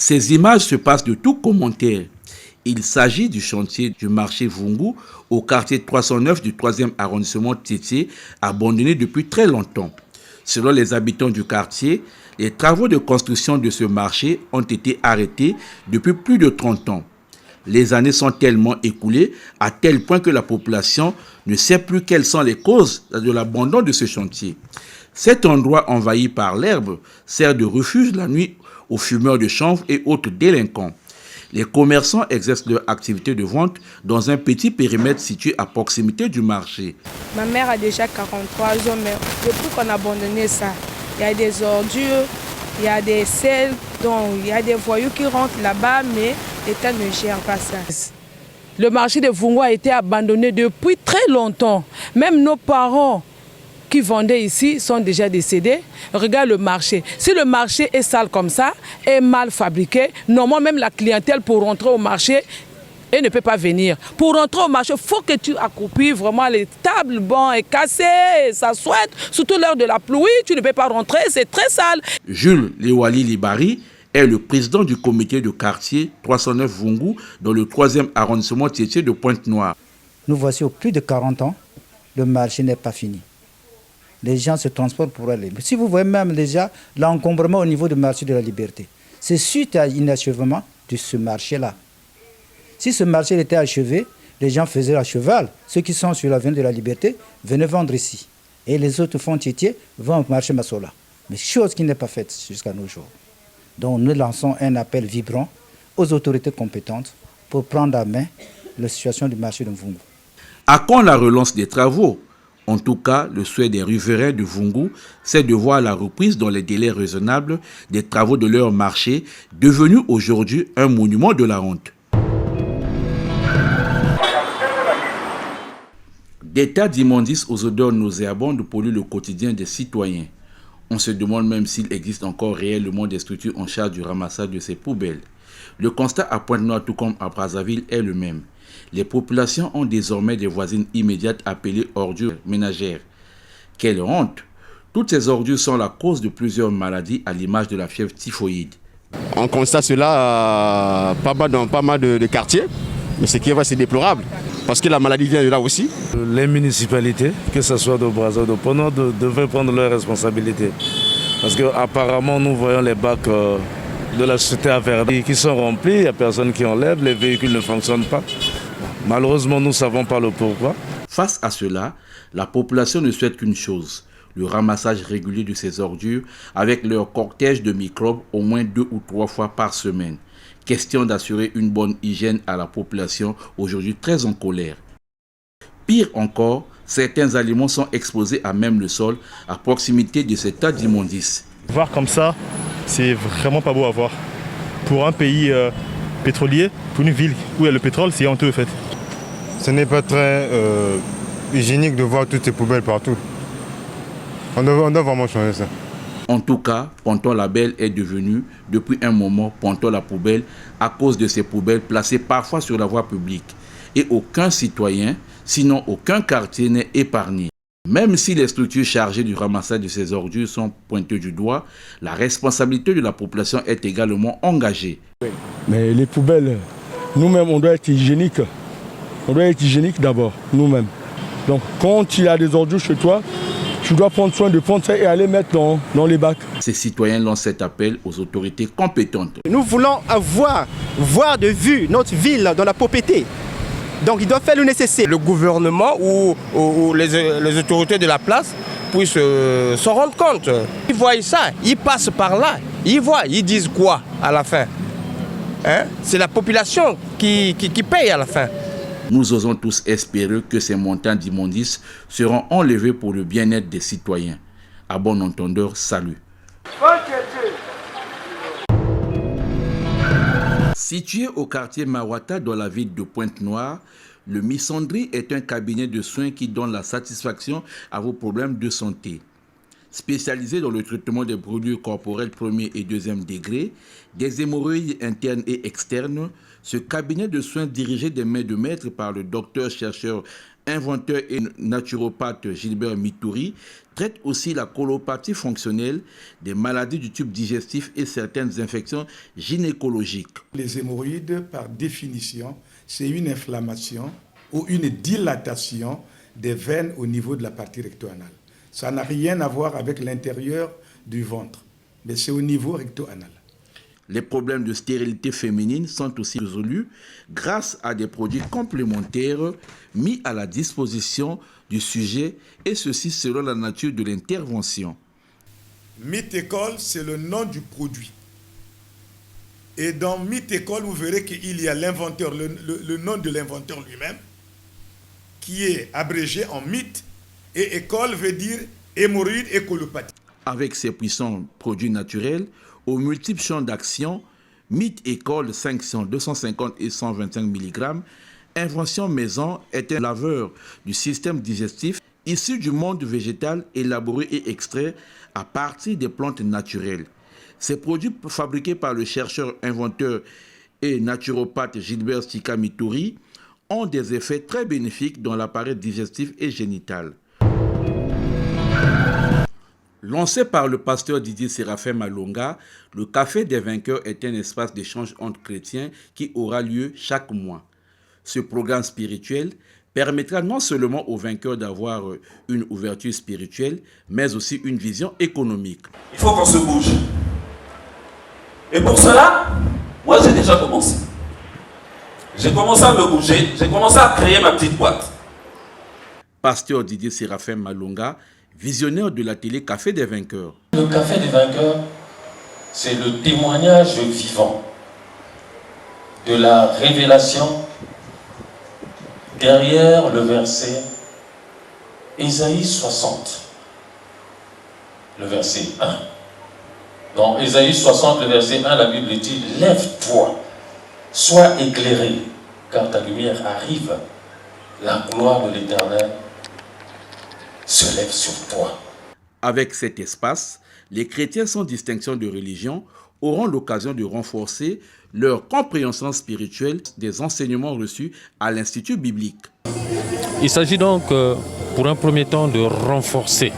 Ces images se passent de tout commentaire. Il s'agit du chantier du marché Vungu au quartier 309 du 3e arrondissement Tétié, abandonné depuis très longtemps. Selon les habitants du quartier, les travaux de construction de ce marché ont été arrêtés depuis plus de 30 ans. Les années sont tellement écoulées à tel point que la population ne sait plus quelles sont les causes de l'abandon de ce chantier. Cet endroit envahi par l'herbe sert de refuge la nuit aux fumeurs de chanvre et autres délinquants. Les commerçants exercent leur activité de vente dans un petit périmètre situé à proximité du marché. Ma mère a déjà 43 ans, mais depuis qu'on a abandonné ça, il y a des ordures, il y a des selles, donc il y a des voyous qui rentrent là-bas, mais l'État ne gère pas ça. Le marché de Vungu a été abandonné depuis très longtemps. Même nos parents qui vendaient ici sont déjà décédés. Regarde le marché. Si le marché est sale comme ça, est mal fabriqué, normalement même la clientèle pour rentrer au marché, elle ne peut pas venir. Pour rentrer au marché, il faut que tu accroupis vraiment les tables, le banc est cassé, ça souhaite. Surtout l'heure de la pluie, tu ne peux pas rentrer, c'est très sale. Jules Lewali Libari est le président du comité de quartier 309 Vungu dans le 3e arrondissement Tétié de Pointe-Noire. Nous voici au plus de 40 ans, le marché n'est pas fini. Les gens se transportent pour aller. Si vous voyez même déjà l'encombrement au niveau du marché de la Liberté, c'est suite à l'inachèvement de ce marché-là. Si ce marché était achevé, les gens faisaient à cheval. Ceux qui sont sur l'avenue de la Liberté venaient vendre ici. Et les autres fonds Tétié vont au marché Massola. Mais chose qui n'est pas faite jusqu'à nos jours. Donc nous lançons un appel vibrant aux autorités compétentes pour prendre à main la situation du marché de Vungu. À quand la relance des travaux? En tout cas, le souhait des riverains de Vungu, c'est de voir la reprise dans les délais raisonnables des travaux de leur marché, devenu aujourd'hui un monument de la honte. Des tas d'immondices aux odeurs nauséabondes polluent le quotidien des citoyens. On se demande même s'il existe encore réellement des structures en charge du ramassage de ces poubelles. Le constat à Pointe-Noire, tout comme à Brazzaville, est le même. Les populations ont désormais des voisines immédiates appelées ordures ménagères. Quelle honte! Toutes ces ordures sont la cause de plusieurs maladies à l'image de la fièvre typhoïde. On constate cela dans pas mal de quartiers, mais ce qui est vrai, c'est déplorable. Parce que la maladie vient de là aussi. Les municipalités, que ce soit de Brazzaville ou de Pointe-Noire, devraient prendre leurs responsabilités. Parce qu'apparemment, nous voyons les bacs de la société à Verdi qui sont remplis, il n'y a personne qui enlève, les véhicules ne fonctionnent pas. Malheureusement, nous ne savons pas le pourquoi. Face à cela, la population ne souhaite qu'une chose, le ramassage régulier de ces ordures avec leur cortège de microbes au moins 2 ou 3 fois par semaine. Question d'assurer une bonne hygiène à la population aujourd'hui très en colère. Pire encore, certains aliments sont exposés à même le sol à proximité de ces tas d'immondices. Voir comme ça, c'est vraiment pas beau à voir. Pour un pays pétrolier, pour une ville où il y a le pétrole, c'est honteux en fait. Ce n'est pas très hygiénique de voir toutes ces poubelles partout. On doit vraiment changer ça. En tout cas, Ponton-la-Belle est devenu, depuis un moment, Ponton-la-Poubelle à cause de ces poubelles placées parfois sur la voie publique. Et aucun citoyen, sinon aucun quartier n'est épargné. Même si les structures chargées du ramassage de ces ordures sont pointées du doigt, la responsabilité de la population est également engagée. Mais les poubelles, nous-mêmes, on doit être hygiéniques. On doit être hygiénique d'abord, nous-mêmes. Donc quand il y a des ordures chez toi, tu dois prendre soin de prendre ça et aller mettre dans les bacs. Ces citoyens lancent cet appel aux autorités compétentes. Nous voulons voir de vue notre ville dans la pauvreté. Donc il doit faire le nécessaire. Le gouvernement ou les autorités de la place puissent s'en rendre compte. Ils voient ça, ils passent par là, ils voient, ils disent quoi à la fin, hein? C'est la population qui paye à la fin. Nous osons tous espérer que ces montants d'immondices seront enlevés pour le bien-être des citoyens. À bon entendeur, salut. Situé au quartier Mawata dans la ville de Pointe-Noire, le Missandri est un cabinet de soins qui donne la satisfaction à vos problèmes de santé. Spécialisé dans le traitement des brûlures corporelles premier et deuxième degré, des hémorroïdes internes et externes, Ce cabinet de soins dirigé des mains de maître par le docteur, chercheur, inventeur et naturopathe Gilbert Mitouri traite aussi la colopathie fonctionnelle, des maladies du tube digestif et certaines infections gynécologiques. Les hémorroïdes, par définition, c'est une inflammation ou une dilatation des veines au niveau de la partie recto-anale. Ça n'a rien à voir avec l'intérieur du ventre, mais c'est au niveau recto-anal. Les problèmes de stérilité féminine sont aussi résolus grâce à des produits complémentaires mis à la disposition du sujet, et ceci selon la nature de l'intervention. Mythecol, c'est le nom du produit. Et dans Mythecol, vous verrez qu'il y a l'inventeur, le nom de l'inventeur lui-même, qui est abrégé en mythe, et école veut dire hémorroïde et colopathie. Avec ses puissants produits naturels, aux multiples champs d'action, Mythecol 500, 250 et 125 mg, Invention Maison est un laveur du système digestif issu du monde végétal élaboré et extrait à partir des plantes naturelles. Ces produits fabriqués par le chercheur, inventeur et naturopathe Gilbert Sika Mitouri ont des effets très bénéfiques dans l'appareil digestif et génital. Lancé par le pasteur Didier Séraphin Malonga, le Café des Vainqueurs est un espace d'échange entre chrétiens qui aura lieu chaque mois. Ce programme spirituel permettra non seulement aux vainqueurs d'avoir une ouverture spirituelle, mais aussi une vision économique. Il faut qu'on se bouge. Et pour cela, moi j'ai déjà commencé. J'ai commencé à me bouger, j'ai commencé à créer ma petite boîte. Pasteur Didier Séraphin Malonga, visionnaire de la télé Café des Vainqueurs. Le Café des Vainqueurs, c'est le témoignage vivant de la révélation derrière le verset Ésaïe 60, le verset 1. Dans Ésaïe 60, le verset 1, la Bible dit « Lève-toi, sois éclairé, car ta lumière arrive, la gloire de l'Éternel se lève sur toi. » Avec cet espace, les chrétiens sans distinction de religion auront l'occasion de renforcer leur compréhension spirituelle des enseignements reçus à l'Institut biblique. Il s'agit donc, pour un premier temps, de renforcer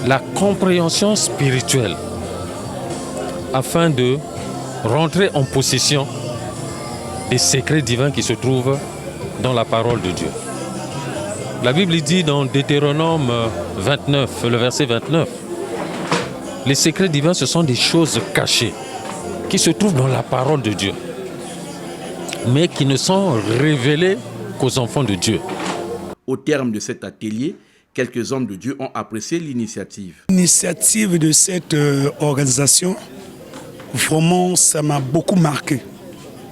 la compréhension spirituelle afin de rentrer en possession des secrets divins qui se trouvent dans la parole de Dieu. La Bible dit dans Deutéronome 29, le verset 29, les secrets divins, ce sont des choses cachées qui se trouvent dans la parole de Dieu, mais qui ne sont révélées qu'aux enfants de Dieu. Au terme de cet atelier, quelques hommes de Dieu ont apprécié l'initiative. L'initiative de cette organisation, vraiment, ça m'a beaucoup marqué.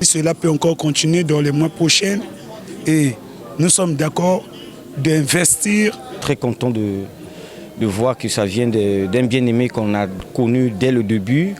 Cela peut encore continuer dans les mois prochains et nous sommes d'accord d'investir. Très content de voir que ça vient d'un bien-aimé qu'on a connu dès le début,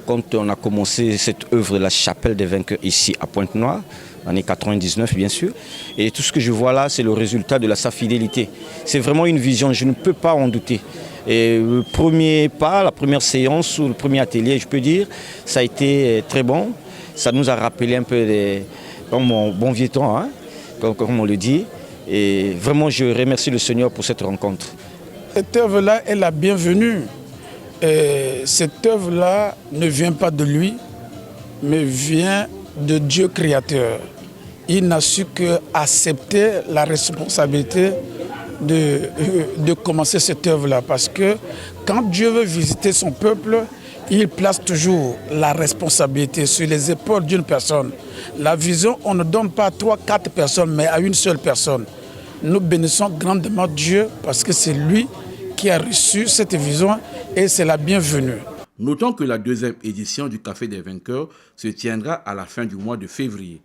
quand on a commencé cette œuvre de la Chapelle des Vainqueurs ici à Pointe-Noire, l'année 99 bien sûr. Et tout ce que je vois là, c'est le résultat de sa fidélité. C'est vraiment une vision, je ne peux pas en douter. Et le premier pas, la première séance ou le premier atelier, je peux dire, ça a été très bon. Ça nous a rappelé un peu dans mon bon vieux temps, hein, comme on le dit. Et vraiment, je remercie le Seigneur pour cette rencontre. Cette œuvre-là est la bienvenue. Et cette œuvre-là ne vient pas de lui, mais vient de Dieu créateur. Il n'a su qu'accepter la responsabilité de commencer cette œuvre-là. Parce que quand Dieu veut visiter son peuple, il place toujours la responsabilité sur les épaules d'une personne. La vision, on ne donne pas à 3, 4 personnes, mais à une seule personne. Nous bénissons grandement Dieu parce que c'est lui qui a reçu cette vision et c'est la bienvenue. Notons que la deuxième édition du Café des Vainqueurs se tiendra à la fin du mois de février.